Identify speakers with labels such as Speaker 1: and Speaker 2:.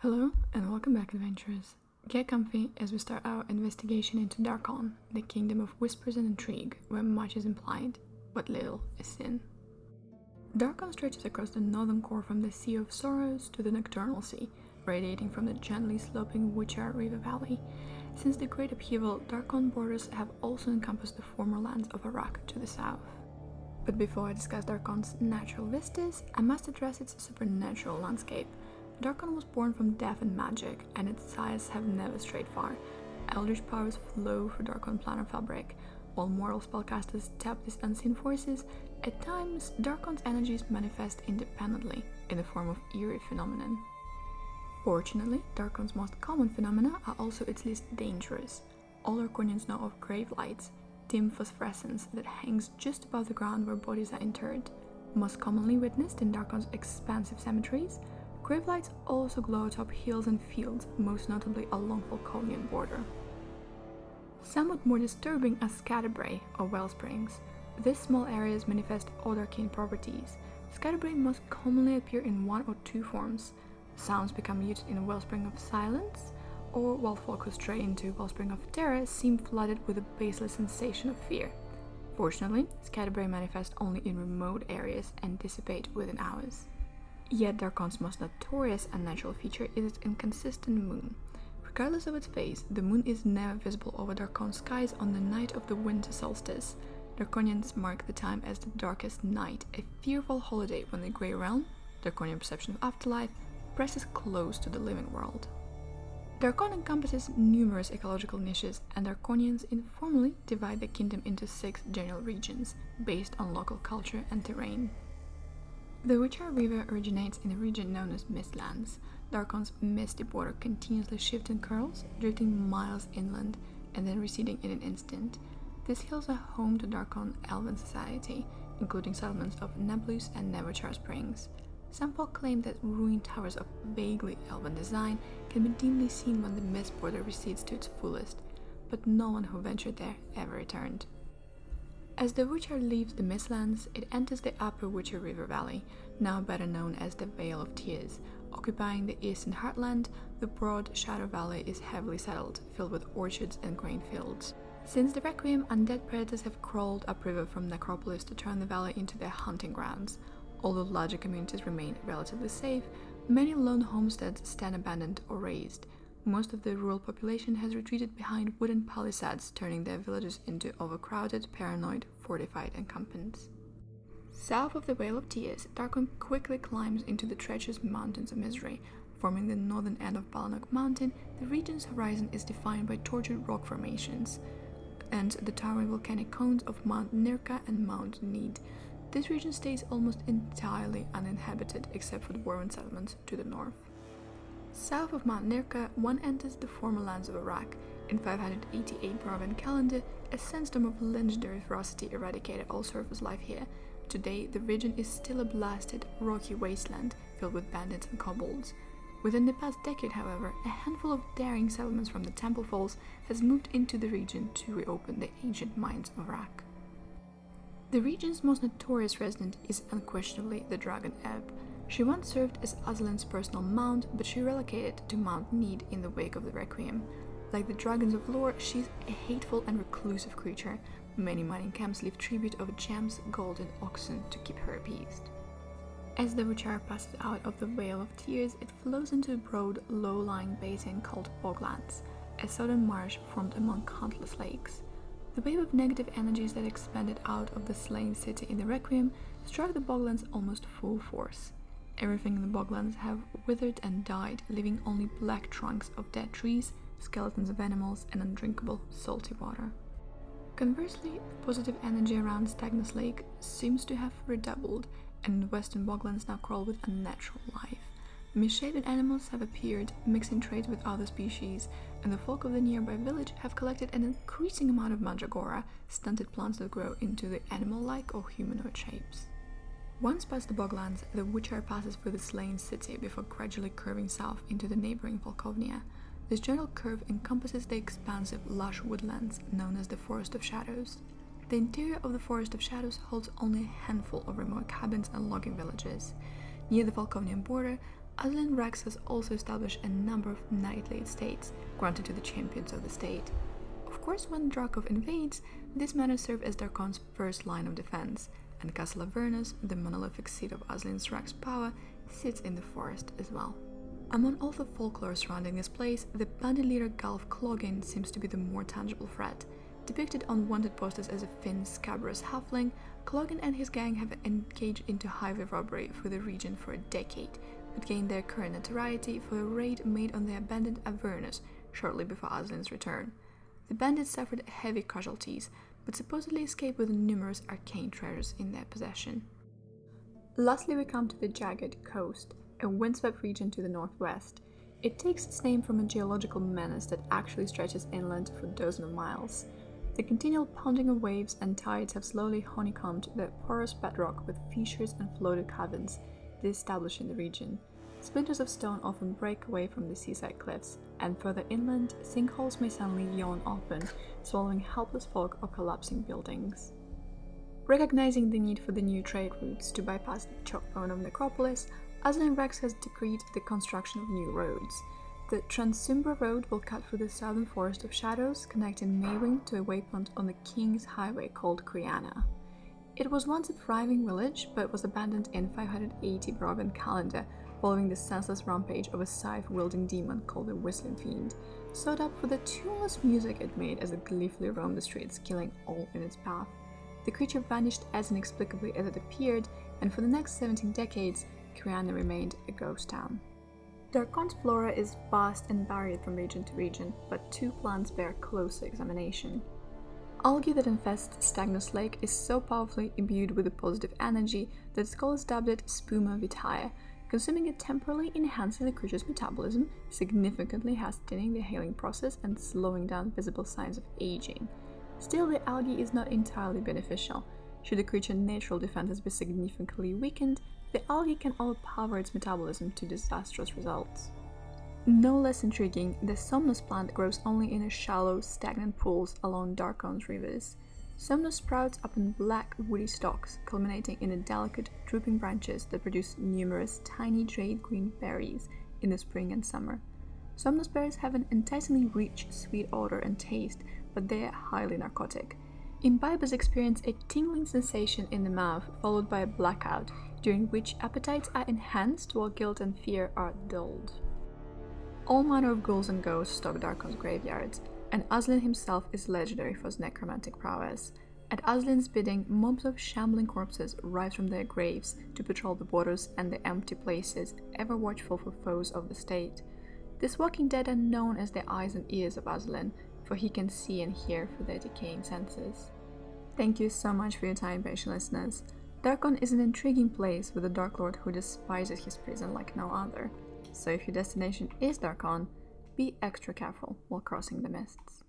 Speaker 1: Hello and welcome back, adventurers. Get comfy as we start our investigation into Darkon, the kingdom of whispers and intrigue, where much is implied, but little is seen. Darkon stretches across the northern core from the Sea of Sorrows to the Nocturnal Sea, radiating from the gently sloping Witcher River Valley. Since the Great Upheaval, Darkon borders have also encompassed the former lands of Iraq to the south. But before I discuss Darkon's natural vistas, I must address its supernatural landscape. Darkon was born from death and magic, and its ties have never strayed far. Eldritch powers flow through Darkon planar fabric. While mortal spellcasters tap these unseen forces, at times Darkon's energies manifest independently in the form of eerie phenomenon. Fortunately, Darkon's most common phenomena are also its least dangerous. All Darkonians know of grave lights, dim phosphorescence that hangs just above the ground where bodies are interred. Most commonly witnessed in Darkon's expansive cemeteries, grave lights also glow atop hills and fields, most notably along Volconian border. Somewhat more disturbing are scatterbrae, or wellsprings. These small areas manifest arcane properties. Scatterbrae most commonly appear in one or two forms. Sounds become muted in a wellspring of silence, or while folk who stray into a wellspring of terror seem flooded with a baseless sensation of fear. Fortunately, scatterbrae manifest only in remote areas and dissipate within hours. Yet Darkon's most notorious unnatural feature is its inconsistent moon. Regardless of its phase, the moon is never visible over Darkon skies on the night of the winter solstice. Darkonians mark the time as the darkest night, a fearful holiday when the Grey Realm, Darkonian perception of afterlife, presses close to the living world. Darkon encompasses numerous ecological niches, and Darkonians informally divide the kingdom into 6 general regions, based on local culture and terrain. The Witcher River originates in a region known as Mistlands. Darkon's misty border continuously shifts and curls, drifting miles inland and then receding in an instant. These hills are home to Darkon Elven society, including settlements of Neblus and Neverchar Springs. Some folk claim that ruined towers of vaguely elven design can be dimly seen when the mist border recedes to its fullest, but no one who ventured there ever returned. As the Witcher leaves the Mistlands, it enters the upper Witcher River Valley, now better known as the Vale of Tears. Occupying the eastern heartland, the broad Shadow Valley is heavily settled, filled with orchards and grain fields. Since the Requiem, undead predators have crawled upriver from necropolis to turn the valley into their hunting grounds. Although larger communities remain relatively safe, many lone homesteads stand abandoned or razed. Most of the rural population has retreated behind wooden palisades, turning their villages into overcrowded, paranoid, fortified encampments. South of the Vale of Tears, Darkon quickly climbs into the treacherous Mountains of Misery. Forming the northern end of Balanok Mountain, the region's horizon is defined by tortured rock formations and the towering volcanic cones of Mount Nirka and Mount Need. This region stays almost entirely uninhabited except for the dwarven settlements to the north. South of Mount Nirka, one enters the former lands of Iraq. In 588 Braven calendar, a sandstorm of legendary ferocity eradicated all surface life here. Today, the region is still a blasted, rocky wasteland filled with bandits and kobolds. Within the past decade, however, a handful of daring settlements from the Temple Falls has moved into the region to reopen the ancient mines of Iraq. The region's most notorious resident is unquestionably the Dragon Ebb. She once served as Aslan's personal mount, but she relocated to Mount Need in the wake of the Requiem. Like the dragons of lore, she's a hateful and reclusive creature. Many mining camps leave tribute of gems, gold, and oxen to keep her appeased. As the Witcher passes out of the Vale of Tears, it flows into a broad, low-lying basin called Boglands, a southern marsh formed among countless lakes. The wave of negative energies that expanded out of the slain city in the Requiem struck the Boglands almost full force. Everything in the Boglands have withered and died, leaving only black trunks of dead trees, skeletons of animals, and undrinkable, salty water. Conversely, the positive energy around Stagnus Lake seems to have redoubled, and the western Boglands now crawl with unnatural life. Misshapen animals have appeared, mixing traits with other species, and the folk of the nearby village have collected an increasing amount of mandragora, stunted plants that grow into the animal-like or humanoid shapes. Once past the Boglands, the Witcher passes through the slain city before gradually curving south into the neighboring Volkovnia. This general curve encompasses the expansive, lush woodlands known as the Forest of Shadows. The interior of the Forest of Shadows holds only a handful of remote cabins and logging villages. Near the Volconian border, Aslan Rex has also established a number of knightly estates granted to the champions of the state. Of course, when Darkon invades, these manors serve as Darkon's first line of defense, and Castle Avernus, the monolithic seat of Aslan Rex's power, sits in the forest as well. Among all the folklore surrounding this place, the bandit leader Galf Cloggin seems to be the more tangible threat. Depicted on wanted posters as a thin, scabrous halfling, Cloggin and his gang have engaged into highway robbery through the region for a decade, but gained their current notoriety for a raid made on the abandoned Avernus shortly before Aslan's return. The bandits suffered heavy casualties, but supposedly escaped with numerous arcane treasures in their possession. Lastly, we come to the Jagged Coast, a windswept region to the northwest. It takes its name from a geological menace that actually stretches inland for dozens of miles. The continual pounding of waves and tides have slowly honeycombed the porous bedrock with fissures and floated caverns they establish in the region. Splinters of stone often break away from the seaside cliffs, and further inland, sinkholes may suddenly yawn open, swallowing helpless folk or collapsing buildings. Recognizing the need for the new trade routes to bypass the choke point of Necropolis, Aslan Rex has decreed the construction of new roads. The Transumbra Road will cut through the southern Forest of Shadows, connecting Maywing to a waypoint on the King's Highway called Kriana. It was once a thriving village, but was abandoned in 580 Barovian calendar, following the senseless rampage of a scythe-wielding demon called the Whistling Fiend, sewed up for the tuneless music it made as it gleefully roamed the streets, killing all in its path. The creature vanished as inexplicably as it appeared, and for the next 17 decades, Kriana remained a ghost town. Darkon's flora is vast and varied from region to region, but two plants bear closer examination. Algae that infests Stagnos Lake is so powerfully imbued with a positive energy that scholars dubbed it Spuma Vitae. Consuming it temporarily enhances the creature's metabolism, significantly hastening the healing process and slowing down visible signs of aging. Still, the algae is not entirely beneficial. Should the creature's natural defenses be significantly weakened, the algae can overpower its metabolism to disastrous results. No less intriguing, the Somnus plant grows only in shallow, stagnant pools along Darkon's rivers. Somnus sprouts up in black, woody stalks, culminating in the delicate, drooping branches that produce numerous tiny jade-green berries in the spring and summer. Somnus berries have an enticingly rich, sweet odor and taste, but they are highly narcotic. Imbibers experience a tingling sensation in the mouth, followed by a blackout, during which appetites are enhanced while guilt and fear are dulled. All manner of ghouls and ghosts stalk Darkon's graveyards, and Aslan himself is legendary for his necromantic prowess. At Aslan's bidding, mobs of shambling corpses rise from their graves to patrol the borders and the empty places, ever watchful for foes of the state. These walking dead are known as the eyes and ears of Aslan, for he can see and hear through their decaying senses. Thank you so much for your time, patient listeners. Darkon is an intriguing place with a Dark Lord who despises his prison like no other. So if your destination is Darkon, be extra careful while crossing the mists.